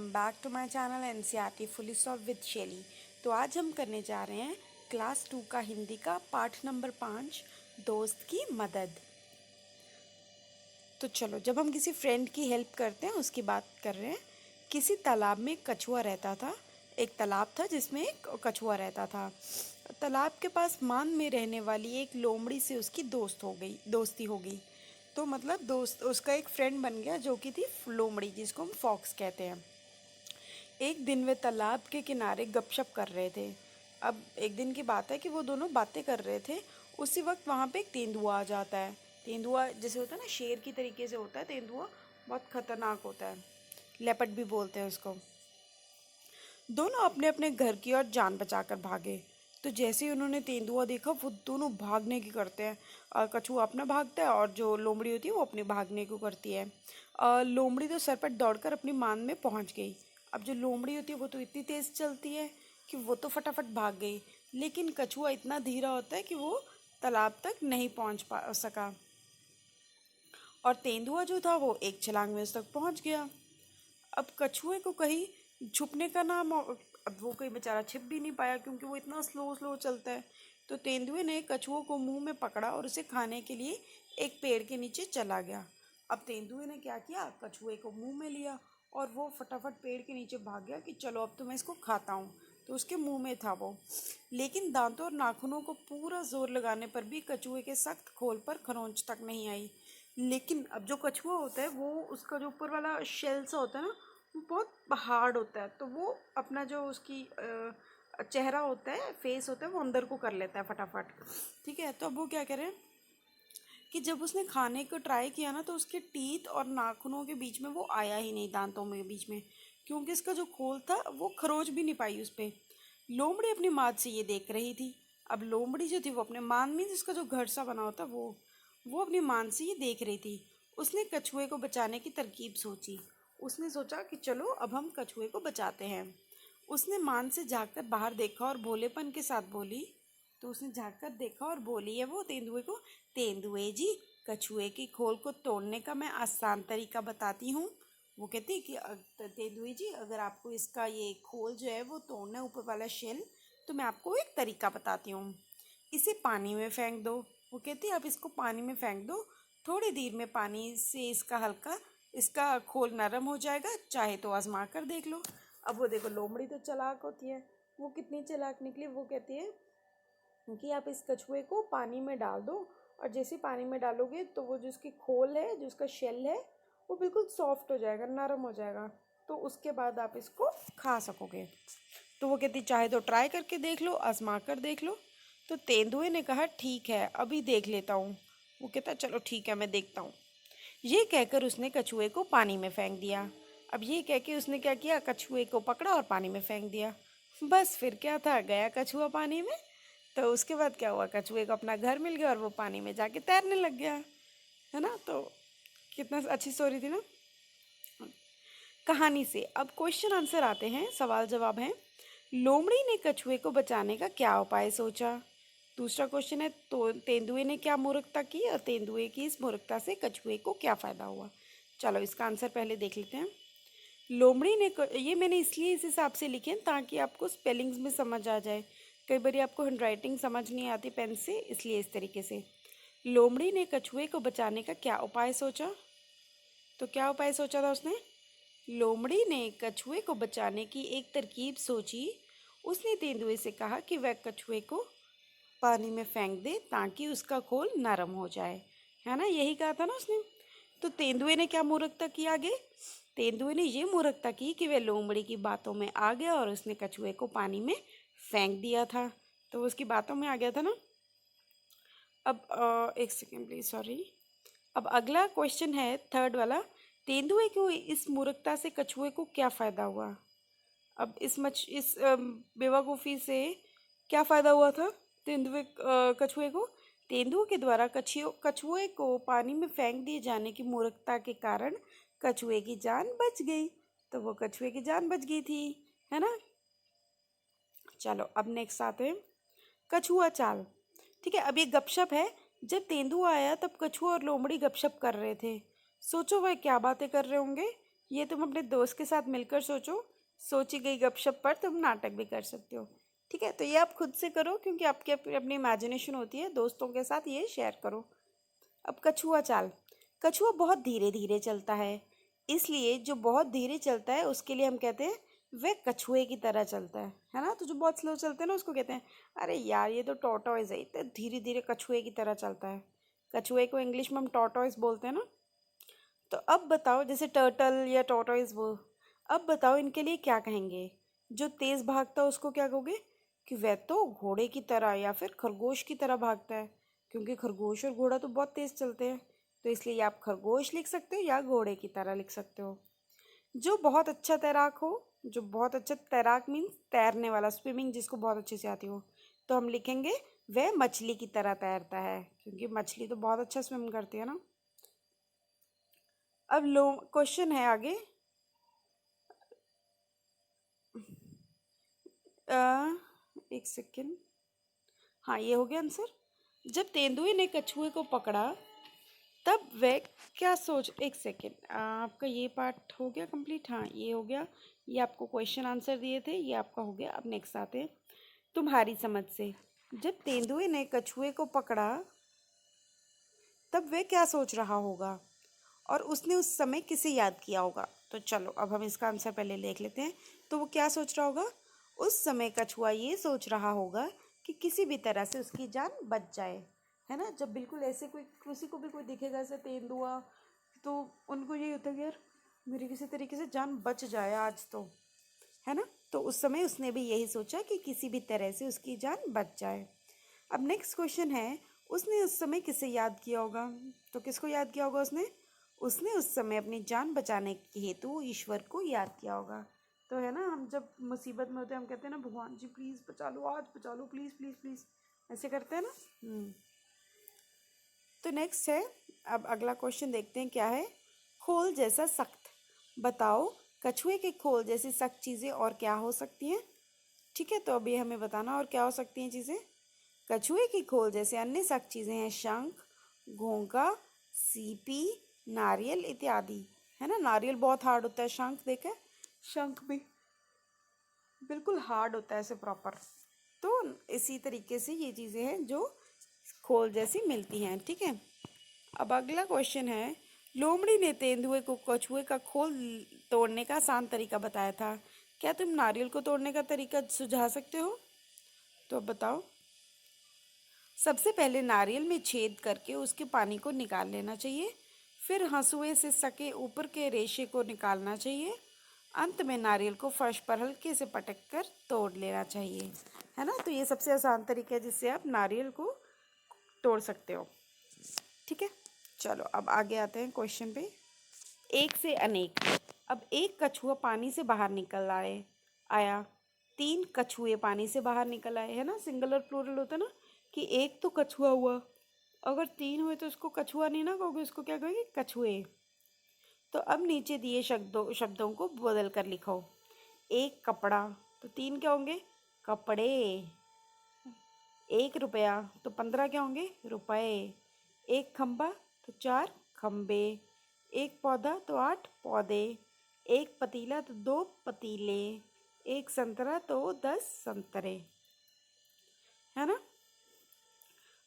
Welcome back to my channel NCERT fully solved with Shaili. तो आज हम करने जा रहे हैं क्लास 2 का हिंदी का पाठ नंबर 5, दोस्त की मदद। तो चलो, जब हम किसी फ्रेंड की हेल्प करते हैं उसकी बात कर रहे हैं। किसी तालाब में एक कछुआ रहता था। एक तालाब था जिसमें एक कछुआ रहता था। तालाब के पास मान में रहने वाली एक लोमड़ी से उसकी दोस्ती हो गई। तो मतलब दोस्त उसका एक फ्रेंड बन गया जो कि थी लोमड़ी, जिसको हम फॉक्स कहते हैं। एक दिन वे तालाब के किनारे गपशप कर रहे थे। अब एक दिन की बात है कि वो दोनों बातें कर रहे थे। उसी वक्त वहाँ पे एक तेंदुआ आ जाता है। तेंदुआ जैसे होता है ना, शेर की तरीके से होता है तेंदुआ, बहुत खतरनाक होता है। लेपर्ड भी बोलते हैं उसको। दोनों अपने अपने घर की ओर जान बचाकर भागे। तो जैसे ही उन्होंने तेंदुआ देखा, वो दोनों भागने की करते हैं। कछुआ अपना भागता है और जो लोमड़ी होती है वो अपनी भागने को करती है। लोमड़ी तो सरपट दौड़कर अपनी मान में पहुंच गई। अब जो लोमड़ी होती है वो तो इतनी तेज चलती है कि वो तो फटाफट भाग गई। लेकिन कछुआ इतना धीरा होता है कि वो तालाब तक नहीं पहुंच पा सका। और तेंदुआ जो था वो एक छलांग में उस तक पहुंच गया। अब कछुए को कहीं छुपने का नाम, अब वो कहीं बेचारा छिप भी नहीं पाया क्योंकि वो इतना स्लो स्लो चलता है। तो तेंदुए ने कछुओं को मुंह में पकड़ा और उसे खाने के लिए एक पेड़ के नीचे चला गया। अब तेंदुए ने क्या किया, कछुए को मुंह में लिया और वो फटाफट पेड़ के नीचे भाग गया कि चलो अब तो मैं इसको खाता हूँ। तो उसके मुंह में था वो। लेकिन दांतों और नाखूनों को पूरा जोर लगाने पर भी कछुए के सख्त खोल पर खरोंच तक नहीं आई। लेकिन अब जो कछुआ होता है वो, उसका जो ऊपर वाला शेल सा होता है ना, वो बहुत हार्ड होता है। तो वो अपना जो उसकी चेहरा होता है, फेस होता है, वो अंदर को कर लेता है फटाफट। ठीक है, तो अब वो क्या करे कि जब उसने खाने को ट्राई किया ना, तो उसके टीथ और नाखूनों के बीच में वो आया ही नहीं, दांतों में बीच में, क्योंकि इसका जो खोल था वो खरोच भी नहीं पाई उस पर। लोमड़ी अपनी माँ से ये देख रही थी। अब लोमड़ी जो थी वो अपने मान में, जिसका जो घर सा बना होता वो अपनी मान से ये देख रही थी। उसने कछुए को बचाने की तरकीब सोची। उसने सोचा कि चलो अब हम कछुए को बचाते हैं। उसने मान से झाँककर बाहर देखा और भोलेपन के साथ बोली, तो उसने झाँककर देखा और बोली है वो तेंदुए को, तेंदुए जी, कछुए की खोल को तोड़ने का मैं आसान तरीका बताती हूँ। वो कहती है कि तेंदुए जी, अगर आपको इसका ये खोल जो है वो तोड़ना है, ऊपर वाला शेल, तो मैं आपको एक तरीका बताती हूँ। इसे पानी में फेंक दो। वो कहती है आप इसको पानी में फेंक दो, थोड़ी देर में पानी से इसका खोल नरम हो जाएगा, चाहे तो आजमा कर देख लो। अब वो देखो, लोमड़ी तो चालाक होती है। वो कितनी चालाक निकली, वो कहती है कि आप इस कछुए को पानी में डाल दो, और जैसे पानी में डालोगे तो वो जो उसकी खोल है, जो उसका शेल है, वो बिल्कुल सॉफ्ट हो जाएगा, नरम हो जाएगा। तो उसके बाद आप इसको खा सकोगे। तो वो कहती चाहे तो ट्राई करके देख लो, आजमा कर देख लो। तो तेंदुए ने कहा ठीक है, अभी देख लेता हूँ। वो कहता चलो ठीक है, मैं देखता हूँ। ये कहकर उसने कछुए को पानी में फेंक दिया। अब ये कह के उसने क्या किया, कछुए को पकड़ा और पानी में फेंक दिया। बस फिर क्या था, गया कछुआ पानी में। तो उसके बाद क्या हुआ, कछुए को अपना घर मिल गया और वो पानी में जाके तैरने लग गया। है ना। तो कितना अच्छी स्टोरी थी ना कहानी से। अब क्वेश्चन आंसर आते हैं, सवाल जवाब हैं। लोमड़ी ने कछुए को बचाने का क्या उपाय सोचा। दूसरा क्वेश्चन है, तो तेंदुए ने क्या मूर्खता की और तेंदुए की इस मूर्खता से कछुए को क्या फ़ायदा हुआ। चलो इसका आंसर पहले देख लेते हैं। लोमड़ी ने ये मैंने इसलिए इस हिसाब से लिखे हैं ताकि आपको स्पेलिंग्स में समझ आ जाए। कई बार आपको हैंडराइटिंग समझ नहीं आती पेन से, इसलिए इस तरीके से। लोमड़ी ने कछुए को बचाने का क्या उपाय सोचा। तो क्या उपाय सोचा था उसने, लोमड़ी ने कछुए को बचाने की एक तरकीब सोची। उसने तेंदुए से कहा कि वह कछुए को पानी में फेंक दे ताकि उसका खोल नरम हो जाए। है ना, यही कहा था ना उसने। तो तेंदुए ने क्या मूर्खता की आगे, तेंदुए ने ये मूर्खता की कि वह लोमड़ी की बातों में आ गया और उसने कछुए को पानी में फेंक दिया था। तो उसकी बातों में आ गया था ना। अब एक सेकेंड प्लीज, सॉरी। अब अगला क्वेश्चन है, थर्ड वाला। तेंदुए को इस मूर्खता से कछुए को क्या फ़ायदा हुआ। अब इस बेवकूफ़ी से क्या फ़ायदा हुआ था कछुए को। तेंदुए के द्वारा कछुए को पानी में फेंक दिए जाने की मूर्खता के कारण कछुए की जान बच गई। तो वो कछुए की जान बच गई थी, है ना। चलो अब नेक्स्ट आते हैं, कछुआ चाल। ठीक है, अब ये गपशप है। जब तेंदुआ आया तब कछुआ और लोमड़ी गपशप कर रहे थे। सोचो वह क्या बातें कर रहे होंगे। ये तुम अपने दोस्त के साथ मिलकर सोचो, सोची गई गपशप पर तुम नाटक भी कर सकते हो। ठीक है, तो ये आप खुद से करो क्योंकि आपकी अपनी इमेजिनेशन होती है, दोस्तों के साथ ये शेयर करो। अब कछुआ चाल। कछुआ बहुत धीरे धीरे चलता है, इसलिए जो बहुत धीरे चलता है उसके लिए हम कहते हैं वह कछुए की तरह चलता है ना। तो जो बहुत स्लो चलते हैं ना उसको कहते हैं अरे यार ये तो टॉर्टोइज है, इतने धीरे धीरे कछुए की तरह चलता है। कछुए को इंग्लिश में हम टॉर्टोइज बोलते हैं ना। तो अब बताओ, जैसे टर्टल या टॉर्टोइज वो, अब बताओ इनके लिए क्या कहेंगे। जो तेज भागता है उसको क्या कहोगे कि वह तो घोड़े की तरह या फिर खरगोश की तरह भागता है, क्योंकि खरगोश और घोड़ा तो बहुत तेज चलते हैं। तो इसलिए आप खरगोश लिख सकते हो या घोड़े की तरह लिख सकते हो। जो बहुत अच्छा तैराक हो, जो बहुत अच्छा तैराक मीन्स तैरने वाला, स्विमिंग जिसको बहुत अच्छे से आती हो, तो हम लिखेंगे वह मछली की तरह तैरता है, क्योंकि मछली तो बहुत अच्छा स्विम करती है ना। अब लो क्वेश्चन है आगे। अ, एक सेकेंड। हाँ, ये हो गया आंसर। जब तेंदुए ने कछुए को पकड़ा तब वह क्या सोच, एक सेकेंड, आपका ये पार्ट हो गया कंप्लीट। हाँ, ये हो गया। ये आपको क्वेश्चन आंसर दिए थे, ये आपका हो गया। अब नेक्स्ट आते हैं तुम्हारी समझ से। जब तेंदुए ने कछुए को पकड़ा तब वह क्या सोच रहा होगा और उसने उस समय किसे याद किया होगा। तो चलो अब हम इसका आंसर पहले देख लेते हैं। तो वो क्या सोच रहा होगा, उस समय कछुआ ये सोच रहा होगा कि किसी भी तरह से उसकी जान बच जाए, है ना। जब बिल्कुल ऐसे कोई किसी को भी कोई दिखेगा ऐसे तेंदुआ, तो उनको यही होता है कि यार मेरी किसी तरीके से जान बच जाए आज तो, है ना। तो उस समय उसने भी यही सोचा कि किसी भी तरह से उसकी जान बच जाए। अब नेक्स्ट क्वेश्चन है, उसने उस समय किसे याद किया होगा। तो किसको याद किया होगा उसने, उसने उस समय अपनी जान बचाने के हेतु ईश्वर को याद किया होगा। तो है ना, हम जब मुसीबत में होते हैं हम कहते हैं ना भगवान जी प्लीज़ बचा लो, आज बचा लो, प्लीज़ प्लीज़ प्लीज़, ऐसे करते हैं ना। तो नेक्स्ट है, अब अगला क्वेश्चन देखते हैं क्या है। खोल जैसा सख्त, बताओ कछुए के खोल जैसी सख्त चीज़ें और क्या हो सकती हैं। ठीक है, तो अभी हमें बताना और क्या हो सकती हैं चीज़ें। कछुए की खोल जैसे अन्य सख्त चीज़ें हैं शंख, घोंगा, सीपी, नारियल इत्यादि, है ना। नारियल बहुत हार्ड होता है, शंख देखा है, शंख भी बिल्कुल हार्ड होता है ऐसे प्रॉपर। तो इसी तरीके से ये चीज़ें हैं जो खोल जैसी मिलती हैं। ठीक है, अब अगला क्वेश्चन है, लोमड़ी ने तेंदुए को कछुए का खोल तोड़ने का आसान तरीका बताया था, क्या तुम नारियल को तोड़ने का तरीका सुझा सकते हो। तो अब बताओ। सबसे पहले नारियल में छेद करके उसके पानी को निकाल लेना चाहिए, फिर हंसुए से सके ऊपर के रेशे को निकालना चाहिए, अंत में नारियल को फर्श पर हल्के से पटक कर तोड़ लेना चाहिए, है ना। तो ये सबसे आसान तरीका है जिससे आप नारियल को तोड़ सकते हो। ठीक है, चलो अब आगे आते हैं क्वेश्चन पे। एक से अनेक। अब एक कछुआ पानी से बाहर निकल आया, तीन कछुए पानी से बाहर निकल आए, है ना। सिंगल और प्लूरल होता है ना, कि एक तो कछुआ हुआ, अगर तीन हुए तो उसको कछुआ नहीं ना कहोगे, उसको क्या कहोगे, कछुए। तो अब नीचे दिए शब्दों शब्दों को बदल कर लिखो। एक कपड़ा, तो तीन क्या होंगे, कपड़े। एक रुपया, तो 15 क्या होंगे, रुपए। एक खंबा, तो 4 खंबे। एक पौधा, तो 8 पौधे। एक पतीला, तो 2 पतीले। एक संतरा, तो 10 संतरे, है ना।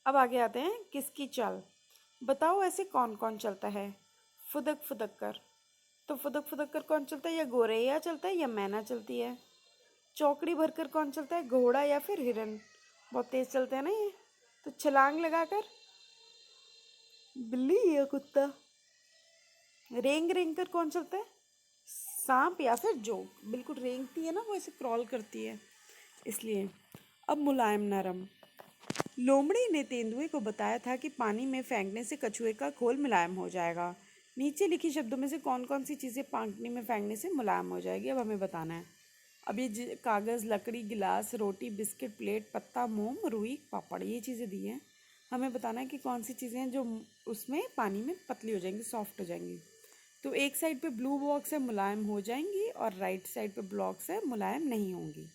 अब आगे आते हैं किसकी चाल, बताओ ऐसे कौन कौन चलता है। फुदक फुदक कर, तो फुदक फुदक कर कौन चलता है, या गोरैया चलता है या मैना चलती है। चौकड़ी भरकर कौन चलता है, घोड़ा या फिर हिरन, बहुत तेज चलते हैं ना ये। तो छलांग लगाकर बिल्ली या कुत्ता। रेंग रेंग कर कौन चलता है, सांप या फिर जोक, बिल्कुल रेंगती है ना वो, ऐसे क्रॉल करती है इसलिए। अब मुलायम नरम। लोमड़ी ने तेंदुए को बताया था कि पानी में फेंकने से कछुए का खोल मुलायम हो जाएगा। नीचे लिखी शब्दों में से कौन कौन सी चीज़ें पानी में फेंकने से मुलायम हो जाएगी, अब हमें बताना है। अब ये कागज़, लकड़ी, गिलास, रोटी, बिस्किट, प्लेट, पत्ता, मोम, रुई, पापड़, ये चीज़ें दी हैं। हमें बताना है कि कौन सी चीज़ें हैं जो उसमें पानी में पतली हो जाएंगी, सॉफ्ट हो जाएंगी। तो एक साइड पे ब्लू बॉक्स है मुलायम हो जाएंगी, और राइट साइड पे ब्लॉक्स है मुलायम नहीं होंगी।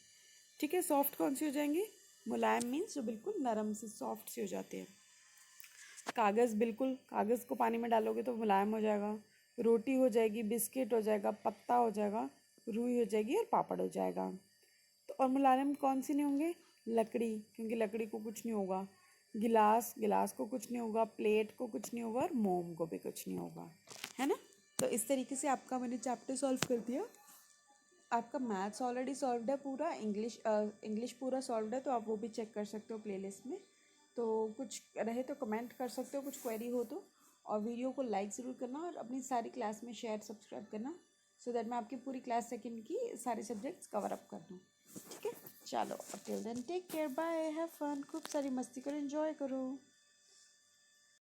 ठीक है, सॉफ्ट कौन सी हो जाएंगी, मुलायम मीन्स जो बिल्कुल नरम से सॉफ्ट से हो जाते हैं। कागज़, बिल्कुल कागज़ को पानी में डालोगे तो मुलायम हो जाएगा। रोटी हो जाएगी, बिस्किट हो जाएगा, पत्ता हो जाएगा, रुई हो जाएगी और पापड़ हो जाएगा। तो और मलाने में कौन सी नहीं होंगे? लकड़ी, क्योंकि लकड़ी को कुछ नहीं होगा। गिलास, गिलास को कुछ नहीं होगा। प्लेट को कुछ नहीं होगा और मोम को भी कुछ नहीं होगा, है ना। तो इस तरीके से आपका मैंने चैप्टर सॉल्व कर दिया। आपका मैथ्स ऑलरेडी सॉल्व्ड है पूरा, इंग्लिश पूरा सॉल्व्ड है, तो आप वो भी चेक कर सकते हो प्लेलिस्ट में। तो कुछ रहे तो कमेंट कर सकते हो, कुछ क्वेरी हो तो। और वीडियो को लाइक ज़रूर करना और अपनी सारी क्लास में शेयर सब्सक्राइब करना, सो दैट मैं आपकी पूरी क्लास सेकंड की सारे सब्जेक्ट्स कवर अप कर दूँ। ठीक है, चलो, till then take care, bye, have fun, खूब सारी मस्ती करो, एंजॉय करो।